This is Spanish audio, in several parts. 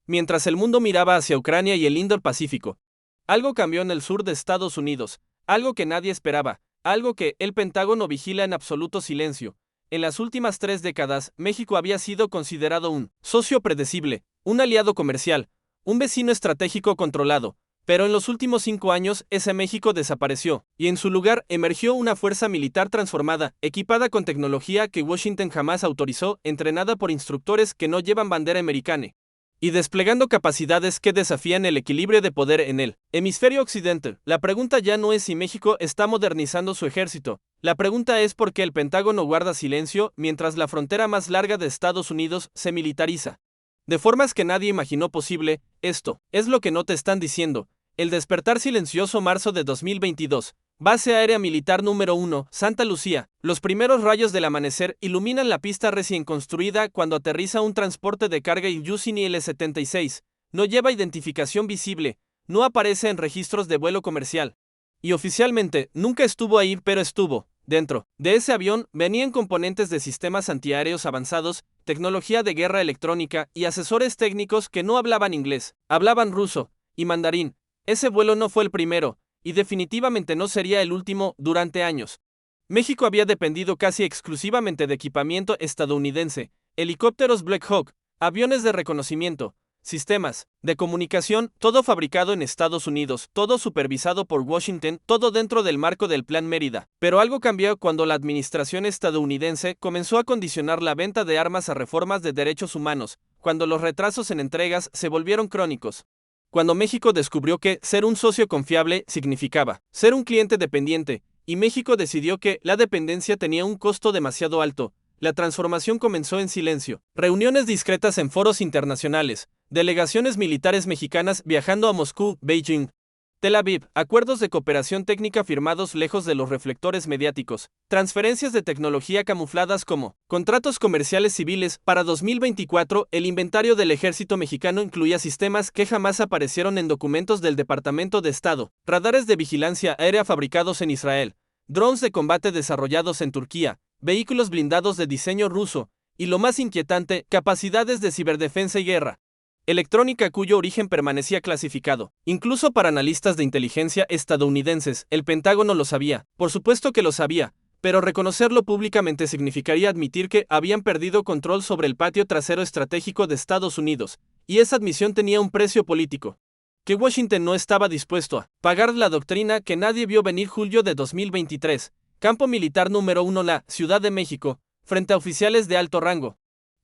mientras el mundo miraba hacia Ucrania y el Indo-Pacífico. Algo cambió en el sur de Estados Unidos, algo que nadie esperaba, algo que el Pentágono vigila en absoluto silencio. En las últimas 3 décadas, México había sido considerado un socio predecible, un aliado comercial, un vecino estratégico controlado. Pero en los últimos 5 años ese México desapareció, y en su lugar emergió una fuerza militar transformada, equipada con tecnología que Washington jamás autorizó, entrenada por instructores que no llevan bandera americana, y desplegando capacidades que desafían el equilibrio de poder en el hemisferio occidental. La pregunta ya no es si México está modernizando su ejército, la pregunta es por qué el Pentágono guarda silencio mientras la frontera más larga de Estados Unidos se militariza. De formas que nadie imaginó posible. Esto es lo que no te están diciendo. El despertar silencioso marzo de 2022. Base aérea militar número 1, Santa Lucía. Los primeros rayos del amanecer iluminan la pista recién construida cuando aterriza un transporte de carga Yuzin Il-76. No lleva identificación visible, no aparece en registros de vuelo comercial. Y oficialmente, nunca estuvo ahí, pero estuvo. Dentro de ese avión venían componentes de sistemas antiaéreos avanzados, tecnología de guerra electrónica y asesores técnicos que no hablaban inglés, hablaban ruso y mandarín. Ese vuelo no fue el primero, y definitivamente no sería el último durante años. México había dependido casi exclusivamente de equipamiento estadounidense, helicópteros Black Hawk, aviones de reconocimiento, sistemas de comunicación, todo fabricado en Estados Unidos, todo supervisado por Washington, todo dentro del marco del Plan Mérida. Pero algo cambió cuando la administración estadounidense comenzó a condicionar la venta de armas a reformas de derechos humanos, cuando los retrasos en entregas se volvieron crónicos. Cuando México descubrió que ser un socio confiable significaba ser un cliente dependiente, y México decidió que la dependencia tenía un costo demasiado alto. La transformación comenzó en silencio. Reuniones discretas en foros internacionales, delegaciones militares mexicanas viajando a Moscú, Beijing, Tel Aviv, acuerdos de cooperación técnica firmados lejos de los reflectores mediáticos, transferencias de tecnología camufladas como contratos comerciales civiles. Para 2024, el inventario del ejército mexicano incluía sistemas que jamás aparecieron en documentos del Departamento de Estado, radares de vigilancia aérea fabricados en Israel, drones de combate desarrollados en Turquía, vehículos blindados de diseño ruso, y lo más inquietante, capacidades de ciberdefensa y guerra electrónica cuyo origen permanecía clasificado. Incluso para analistas de inteligencia estadounidenses, el Pentágono lo sabía. Por supuesto que lo sabía, pero reconocerlo públicamente significaría admitir que habían perdido control sobre el patio trasero estratégico de Estados Unidos, y esa admisión tenía un precio político que Washington no estaba dispuesto a pagar. La doctrina que nadie vio venir. Julio de 2023. Campo Militar número 1, la Ciudad de México, frente a oficiales de alto rango.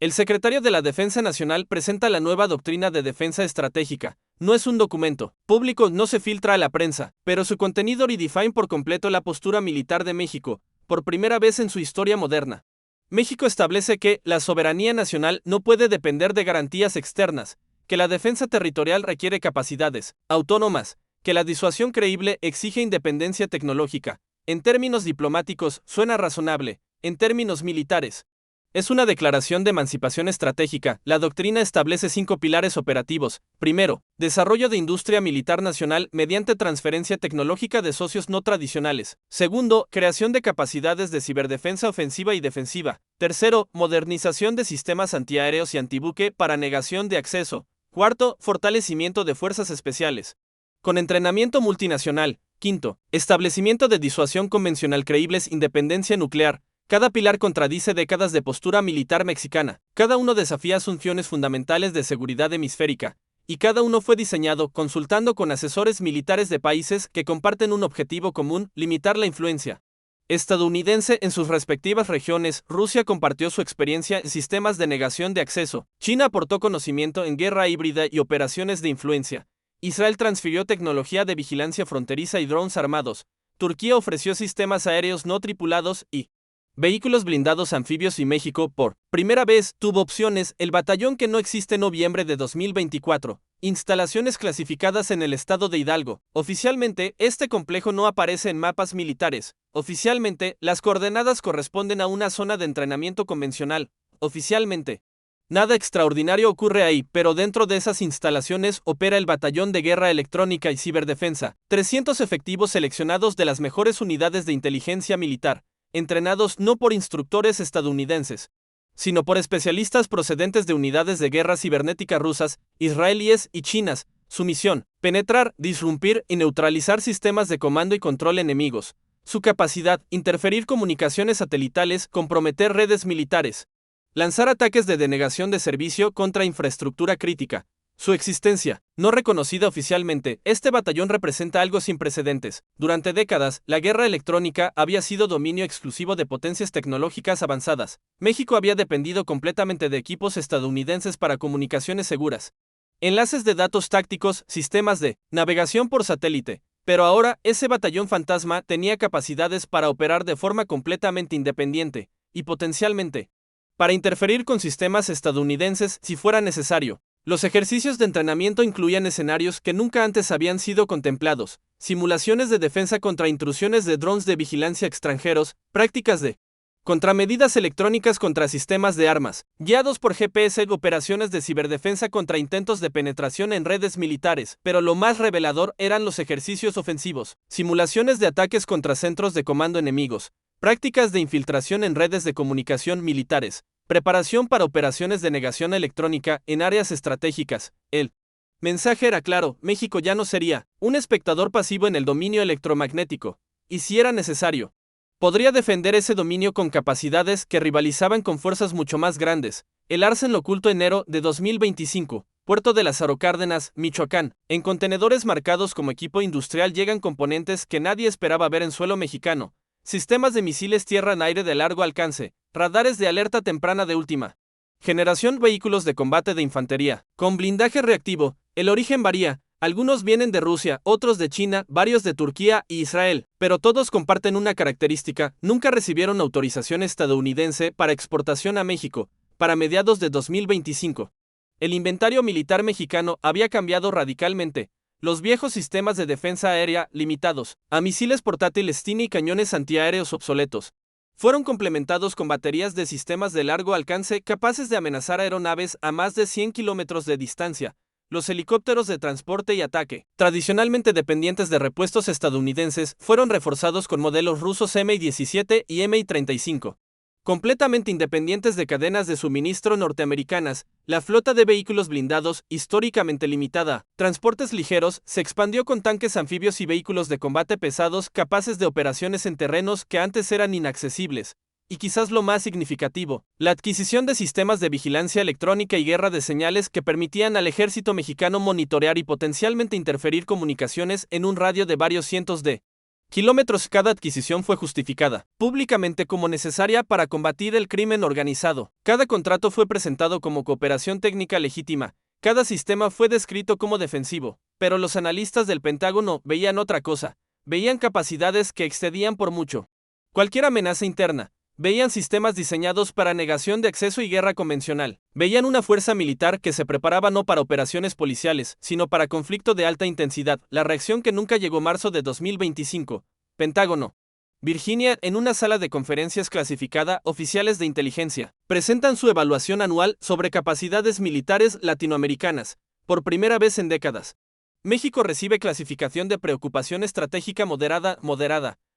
El secretario de la Defensa Nacional presenta la nueva doctrina de defensa estratégica. No es un documento público, no se filtra a la prensa, pero su contenido redefine por completo la postura militar de México, por primera vez en su historia moderna. México establece que la soberanía nacional no puede depender de garantías externas, que la defensa territorial requiere capacidades autónomas, que la disuasión creíble exige independencia tecnológica. En términos diplomáticos, suena razonable. En términos militares, es una declaración de emancipación estratégica. La doctrina establece 5 pilares operativos. Primero, desarrollo de industria militar nacional mediante transferencia tecnológica de socios no tradicionales. Segundo, creación de capacidades de ciberdefensa ofensiva y defensiva. Tercero, modernización de sistemas antiaéreos y antibuque para negación de acceso. Cuarto, fortalecimiento de fuerzas especiales con entrenamiento multinacional. Quinto, establecimiento de disuasión convencional creíbles, independencia nuclear. Cada pilar contradice décadas de postura militar mexicana. Cada uno desafía asunciones fundamentales de seguridad hemisférica, y cada uno fue diseñado consultando con asesores militares de países que comparten un objetivo común: limitar la influencia estadounidense en sus respectivas regiones. Rusia compartió su experiencia en sistemas de negación de acceso. China aportó conocimiento en guerra híbrida y operaciones de influencia. Israel transfirió tecnología de vigilancia fronteriza y drones armados. Turquía ofreció sistemas aéreos no tripulados y vehículos blindados anfibios, y México, por primera vez, tuvo opciones. El batallón que no existe. Noviembre de 2024. Instalaciones clasificadas en el estado de Hidalgo. Oficialmente, este complejo no aparece en mapas militares. Oficialmente, las coordenadas corresponden a una zona de entrenamiento convencional. Oficialmente, nada extraordinario ocurre ahí, pero dentro de esas instalaciones opera el Batallón de Guerra Electrónica y Ciberdefensa. 300 efectivos seleccionados de las mejores unidades de inteligencia militar, entrenados no por instructores estadounidenses, sino por especialistas procedentes de unidades de guerra cibernética rusas, israelíes y chinas. Su misión: penetrar, disrumpir y neutralizar sistemas de comando y control enemigos. Su capacidad: interferir comunicaciones satelitales, comprometer redes militares, lanzar ataques de denegación de servicio contra infraestructura crítica. Su existencia, no reconocida oficialmente, este batallón representa algo sin precedentes. Durante décadas, la guerra electrónica había sido dominio exclusivo de potencias tecnológicas avanzadas. México había dependido completamente de equipos estadounidenses para comunicaciones seguras, enlaces de datos tácticos, sistemas de navegación por satélite. Pero ahora, ese batallón fantasma tenía capacidades para operar de forma completamente independiente, y potencialmente, para interferir con sistemas estadounidenses si fuera necesario. Los ejercicios de entrenamiento incluían escenarios que nunca antes habían sido contemplados, simulaciones de defensa contra intrusiones de drones de vigilancia extranjeros, prácticas de contramedidas electrónicas contra sistemas de armas, guiados por GPS, operaciones de ciberdefensa contra intentos de penetración en redes militares, pero lo más revelador eran los ejercicios ofensivos, simulaciones de ataques contra centros de comando enemigos, prácticas de infiltración en redes de comunicación militares, preparación para operaciones de negación electrónica en áreas estratégicas. El mensaje era claro: México ya no sería un espectador pasivo en el dominio electromagnético, y si era necesario, podría defender ese dominio con capacidades que rivalizaban con fuerzas mucho más grandes. El Arsenal oculto, enero de 2025, Puerto de Lázaro Cárdenas, Michoacán. En contenedores marcados como equipo industrial llegan componentes que nadie esperaba ver en suelo mexicano. Sistemas de misiles tierra-aire de largo alcance, radares de alerta temprana de última generación, vehículos de combate de infantería, con blindaje reactivo. El origen varía, algunos vienen de Rusia, otros de China, varios de Turquía y Israel, pero todos comparten una característica: nunca recibieron autorización estadounidense para exportación a México. Para mediados de 2025, el inventario militar mexicano había cambiado radicalmente. Los viejos sistemas de defensa aérea, limitados a misiles portátiles TIN y cañones antiaéreos obsoletos, fueron complementados con baterías de sistemas de largo alcance capaces de amenazar aeronaves a más de 100 kilómetros de distancia. Los helicópteros de transporte y ataque, tradicionalmente dependientes de repuestos estadounidenses, fueron reforzados con modelos rusos Mi-17 y Mi-35. Completamente independientes de cadenas de suministro norteamericanas, la flota de vehículos blindados, históricamente limitada a transportes ligeros, se expandió con tanques anfibios y vehículos de combate pesados capaces de operaciones en terrenos que antes eran inaccesibles. Y quizás lo más significativo, la adquisición de sistemas de vigilancia electrónica y guerra de señales que permitían al ejército mexicano monitorear y potencialmente interferir comunicaciones en un radio de varios cientos de kilómetros. Cada adquisición fue justificada públicamente como necesaria para combatir el crimen organizado. Cada contrato fue presentado como cooperación técnica legítima. Cada sistema fue descrito como defensivo. Pero los analistas del Pentágono veían otra cosa. Veían capacidades que excedían por mucho cualquier amenaza interna. Veían sistemas diseñados para negación de acceso y guerra convencional. Veían una fuerza militar que se preparaba no para operaciones policiales, sino para conflicto de alta intensidad. La reacción que nunca llegó. Marzo de 2025. Pentágono, Virginia. En una sala de conferencias clasificada, oficiales de inteligencia presentan su evaluación anual sobre capacidades militares latinoamericanas. Por primera vez en décadas, México recibe clasificación de preocupación estratégica moderada,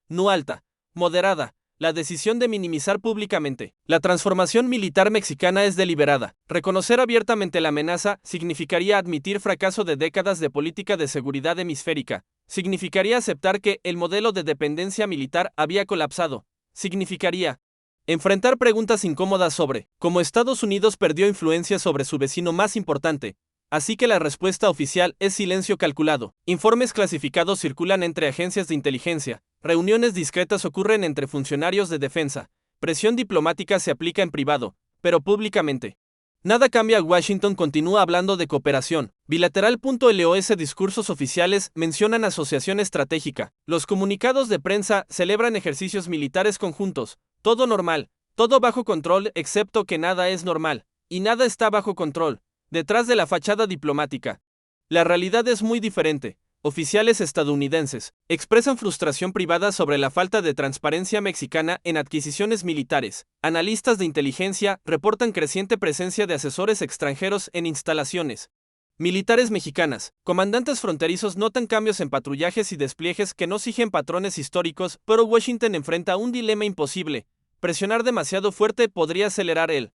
no alta, moderada. La decisión de minimizar públicamente la transformación militar mexicana es deliberada. Reconocer abiertamente la amenaza significaría admitir fracaso de décadas de política de seguridad hemisférica. Significaría aceptar que el modelo de dependencia militar había colapsado. Significaría enfrentar preguntas incómodas sobre cómo Estados Unidos perdió influencia sobre su vecino más importante. Así que la respuesta oficial es silencio calculado. Informes clasificados circulan entre agencias de inteligencia. Reuniones discretas ocurren entre funcionarios de defensa. Presión diplomática se aplica en privado, pero públicamente nada cambia. Washington continúa hablando de cooperación bilateral. LOS discursos oficiales mencionan asociación estratégica. Los comunicados de prensa celebran ejercicios militares conjuntos. Todo normal, todo bajo control, excepto que nada es normal, y nada está bajo control. Detrás de la fachada diplomática, la realidad es muy diferente. Oficiales estadounidenses expresan frustración privada sobre la falta de transparencia mexicana en adquisiciones militares. Analistas de inteligencia reportan creciente presencia de asesores extranjeros en instalaciones militares mexicanas. Comandantes fronterizos notan cambios en patrullajes y despliegues que no siguen patrones históricos, pero Washington enfrenta un dilema imposible. Presionar demasiado fuerte podría acelerar el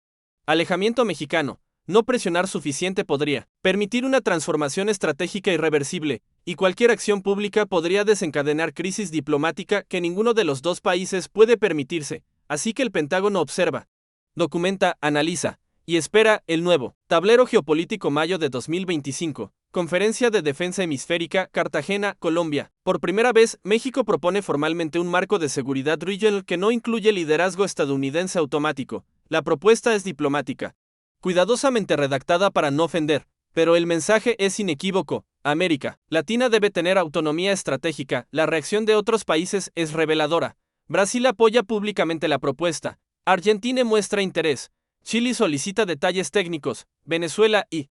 Alejamiento mexicano. No presionar suficiente podría permitir una transformación estratégica irreversible, y cualquier acción pública podría desencadenar crisis diplomática que ninguno de los dos países puede permitirse, así que el Pentágono observa, documenta, analiza y espera el nuevo tablero geopolítico mayo de 2025. Conferencia de Defensa Hemisférica, Cartagena, Colombia. Por primera vez, México propone formalmente un marco de seguridad regional que no incluye liderazgo estadounidense automático. La propuesta es diplomática, cuidadosamente redactada para no ofender, pero el mensaje es inequívoco. América Latina debe tener autonomía estratégica. La reacción de otros países es reveladora. Brasil apoya públicamente la propuesta. Argentina muestra interés. Chile solicita detalles técnicos. Venezuela y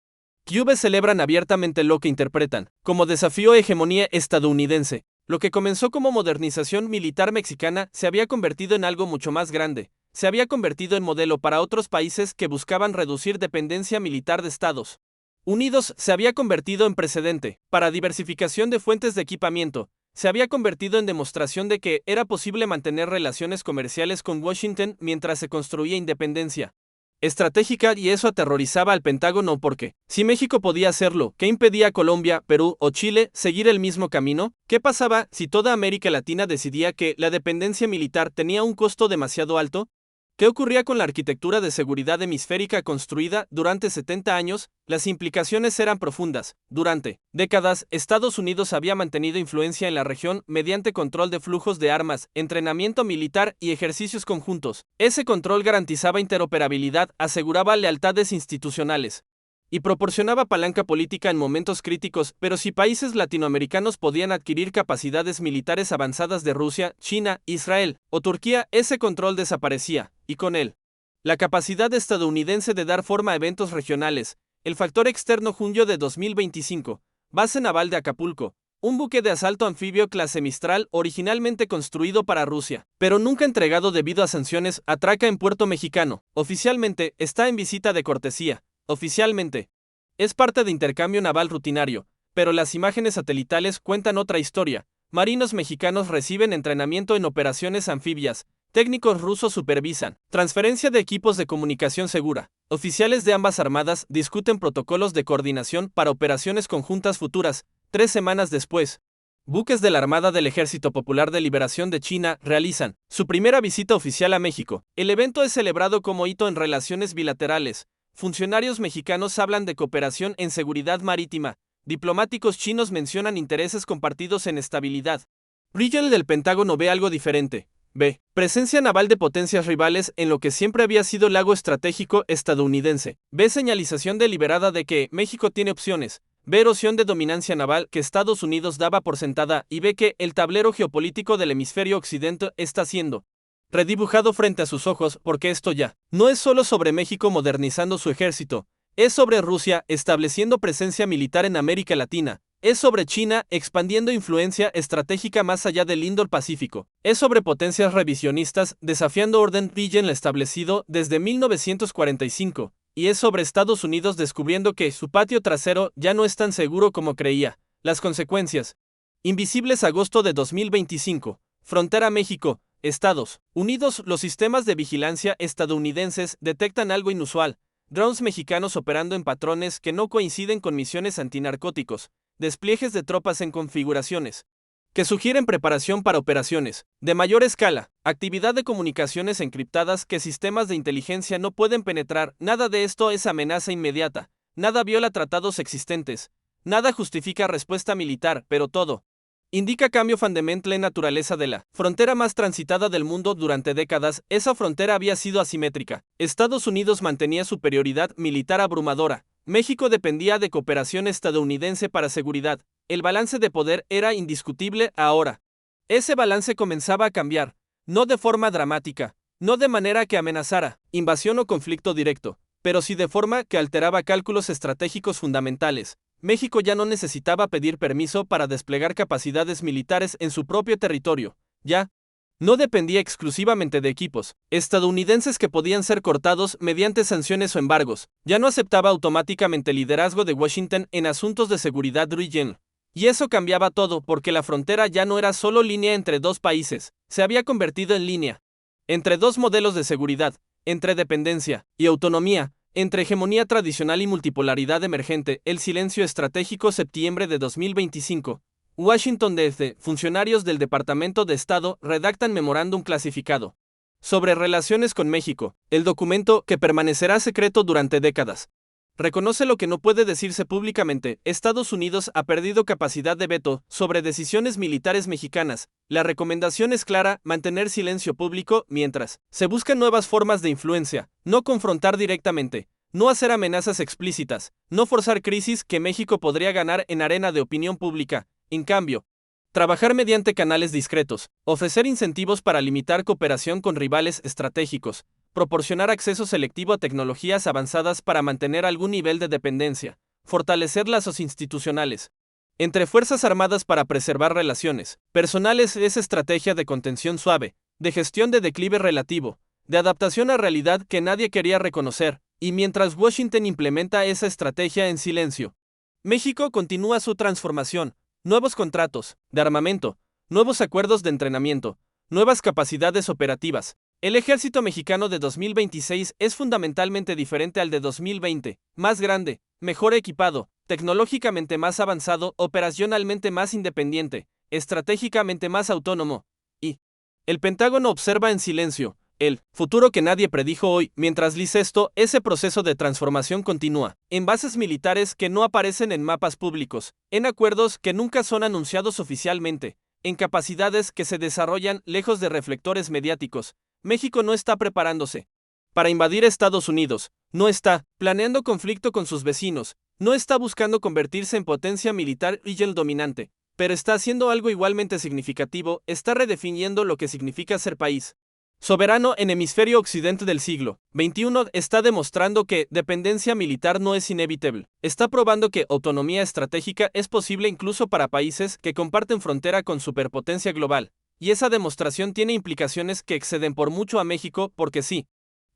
Cuba celebran abiertamente lo que interpretan como desafío hegemonía estadounidense. Lo que comenzó como modernización militar mexicana se había convertido en algo mucho más grande. Se había convertido en modelo para otros países que buscaban reducir dependencia militar de Estados Unidos. Se había convertido en precedente para diversificación de fuentes de equipamiento. Se había convertido en demostración de que era posible mantener relaciones comerciales con Washington mientras se construía independencia estratégica, y eso aterrorizaba al Pentágono porque, si México podía hacerlo, ¿qué impedía a Colombia, Perú o Chile seguir el mismo camino? ¿Qué pasaba si toda América Latina decidía que la dependencia militar tenía un costo demasiado alto? ¿Qué ocurría con la arquitectura de seguridad hemisférica construida durante 70 años? Las implicaciones eran profundas. Durante décadas, Estados Unidos había mantenido influencia en la región mediante control de flujos de armas, entrenamiento militar y ejercicios conjuntos. Ese control garantizaba interoperabilidad, aseguraba lealtades institucionales y proporcionaba palanca política en momentos críticos, pero si países latinoamericanos podían adquirir capacidades militares avanzadas de Rusia, China, Israel o Turquía, ese control desaparecía, y con él, la capacidad estadounidense de dar forma a eventos regionales. El factor externo. Junio de 2025, base naval de Acapulco, un buque de asalto anfibio clase Mistral originalmente construido para Rusia, pero nunca entregado debido a sanciones, atraca en puerto mexicano. Oficialmente, está en visita de cortesía. Oficialmente, es parte de intercambio naval rutinario, pero las imágenes satelitales cuentan otra historia. Marinos mexicanos reciben entrenamiento en operaciones anfibias. Técnicos rusos supervisan transferencia de equipos de comunicación segura. Oficiales de ambas armadas discuten protocolos de coordinación para operaciones conjuntas futuras. 3 semanas después, buques de la Armada del Ejército Popular de Liberación de China realizan su primera visita oficial a México. El evento es celebrado como hito en relaciones bilaterales. Funcionarios mexicanos hablan de cooperación en seguridad marítima. Diplomáticos chinos mencionan intereses compartidos en estabilidad. Regional del Pentágono ve algo diferente. B. Presencia naval de potencias rivales en lo que siempre había sido lago estratégico estadounidense. B. Señalización deliberada de que México tiene opciones. B. Erosión de dominancia naval que Estados Unidos daba por sentada. Y B. Que el tablero geopolítico del hemisferio occidental está siendo redibujado frente a sus ojos, porque esto ya no es solo sobre México modernizando su ejército, es sobre Rusia estableciendo presencia militar en América Latina, es sobre China expandiendo influencia estratégica más allá del Indo-Pacífico, es sobre potencias revisionistas desafiando orden regional establecido desde 1945, y es sobre Estados Unidos descubriendo que su patio trasero ya no es tan seguro como creía. Las consecuencias invisibles. Agosto de 2025, frontera México, Estados Unidos. Los sistemas de vigilancia estadounidenses detectan algo inusual. Drones mexicanos operando en patrones que no coinciden con misiones antinarcóticos. Despliegues de tropas en configuraciones que sugieren preparación para operaciones de mayor escala. Actividad de comunicaciones encriptadas que sistemas de inteligencia no pueden penetrar. Nada de esto es amenaza inmediata. Nada viola tratados existentes. Nada justifica respuesta militar, pero todo indica cambio fundamental en naturaleza de la frontera más transitada del mundo durante décadas. Esa frontera había sido asimétrica. Estados Unidos mantenía superioridad militar abrumadora. México dependía de cooperación estadounidense para seguridad. El balance de poder era indiscutible ahora. Ese balance comenzaba a cambiar, no de forma dramática, no de manera que amenazara invasión o conflicto directo, pero sí de forma que alteraba cálculos estratégicos fundamentales. México ya no necesitaba pedir permiso para desplegar capacidades militares en su propio territorio. Ya no dependía exclusivamente de equipos estadounidenses que podían ser cortados mediante sanciones o embargos. Ya no aceptaba automáticamente el liderazgo de Washington en asuntos de seguridad regional. Y eso cambiaba todo porque la frontera ya no era solo línea entre dos países, se había convertido en línea entre dos modelos de seguridad. Entre dependencia y autonomía, entre hegemonía tradicional y multipolaridad emergente, el silencio estratégico. Septiembre de 2025. Washington DC. Funcionarios del Departamento de Estado redactan memorándum clasificado sobre relaciones con México, el documento, que permanecerá secreto durante décadas. Reconoce lo que no puede decirse públicamente. Estados Unidos ha perdido capacidad de veto sobre decisiones militares mexicanas. La recomendación es clara: mantener silencio público mientras se buscan nuevas formas de influencia, no confrontar directamente, no hacer amenazas explícitas, no forzar crisis que México podría ganar en arena de opinión pública. En cambio, trabajar mediante canales discretos, ofrecer incentivos para limitar cooperación con rivales estratégicos, proporcionar acceso selectivo a tecnologías avanzadas para mantener algún nivel de dependencia, fortalecer lazos institucionales entre Fuerzas Armadas para preservar relaciones personales. Es estrategia de contención suave, de gestión de declive relativo, de adaptación a realidad que nadie quería reconocer, y mientras Washington implementa esa estrategia en silencio, México continúa su transformación. Nuevos contratos de armamento, nuevos acuerdos de entrenamiento, nuevas capacidades operativas. El ejército mexicano de 2026 es fundamentalmente diferente al de 2020, más grande, mejor equipado, tecnológicamente más avanzado, operacionalmente más independiente, estratégicamente más autónomo. Y el Pentágono observa en silencio el futuro que nadie predijo hoy. Mientras dice esto, ese proceso de transformación continúa, en bases militares que no aparecen en mapas públicos, en acuerdos que nunca son anunciados oficialmente, en capacidades que se desarrollan lejos de reflectores mediáticos. México no está preparándose para invadir Estados Unidos, no está planeando conflicto con sus vecinos, no está buscando convertirse en potencia militar regional dominante, pero está haciendo algo igualmente significativo: está redefiniendo lo que significa ser país soberano en hemisferio occidente del siglo XXI. Está demostrando que dependencia militar no es inevitable. Está probando que autonomía estratégica es posible incluso para países que comparten frontera con superpotencia global. Y esa demostración tiene implicaciones que exceden por mucho a México, porque sí,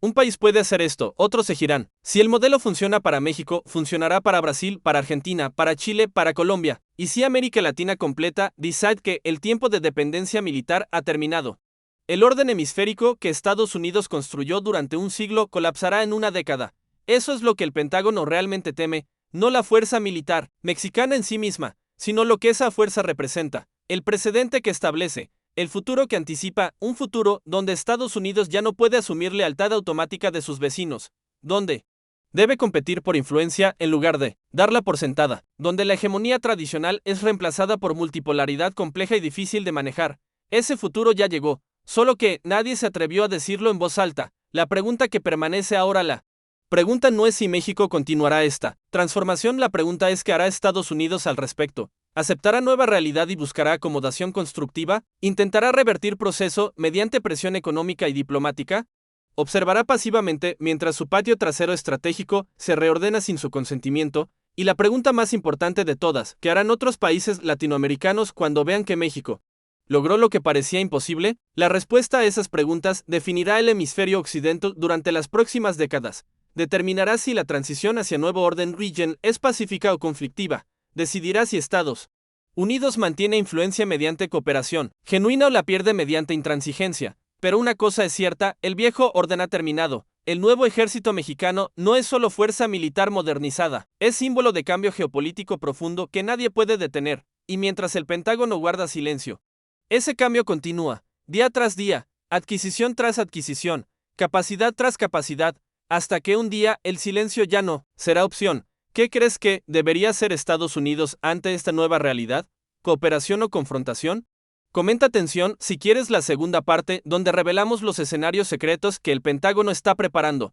un país puede hacer esto, otros se girán. Si el modelo funciona para México, funcionará para Brasil, para Argentina, para Chile, para Colombia. Y si América Latina completa decide que el tiempo de dependencia militar ha terminado, el orden hemisférico que Estados Unidos construyó durante un siglo colapsará en una década. Eso es lo que el Pentágono realmente teme, no la fuerza militar mexicana en sí misma, sino lo que esa fuerza representa, el precedente que establece, el futuro que anticipa, un futuro donde Estados Unidos ya no puede asumir lealtad automática de sus vecinos, donde debe competir por influencia en lugar de darla por sentada, donde la hegemonía tradicional es reemplazada por multipolaridad compleja y difícil de manejar. Ese futuro ya llegó. Solo que nadie se atrevió a decirlo en voz alta. La pregunta que permanece ahora, la pregunta no es si México continuará esta transformación, la pregunta es qué hará Estados Unidos al respecto. ¿Aceptará nueva realidad y buscará acomodación constructiva? ¿Intentará revertir proceso mediante presión económica y diplomática? ¿Observará pasivamente mientras su patio trasero estratégico se reordena sin su consentimiento? Y la pregunta más importante de todas, ¿qué harán otros países latinoamericanos cuando vean que México logró lo que parecía imposible? La respuesta a esas preguntas definirá el hemisferio occidental durante las próximas décadas. Determinará si la transición hacia nuevo orden regional es pacífica o conflictiva. Decidirá si Estados Unidos mantiene influencia mediante cooperación genuina o la pierde mediante intransigencia. Pero una cosa es cierta: el viejo orden ha terminado. El nuevo ejército mexicano no es solo fuerza militar modernizada, es símbolo de cambio geopolítico profundo que nadie puede detener. Y mientras el Pentágono guarda silencio, ese cambio continúa, día tras día, adquisición tras adquisición, capacidad tras capacidad, hasta que un día el silencio ya no será opción. ¿Qué crees que debería hacer Estados Unidos ante esta nueva realidad? ¿Cooperación o confrontación? Comenta atención si quieres la segunda parte, donde revelamos los escenarios secretos que el Pentágono está preparando.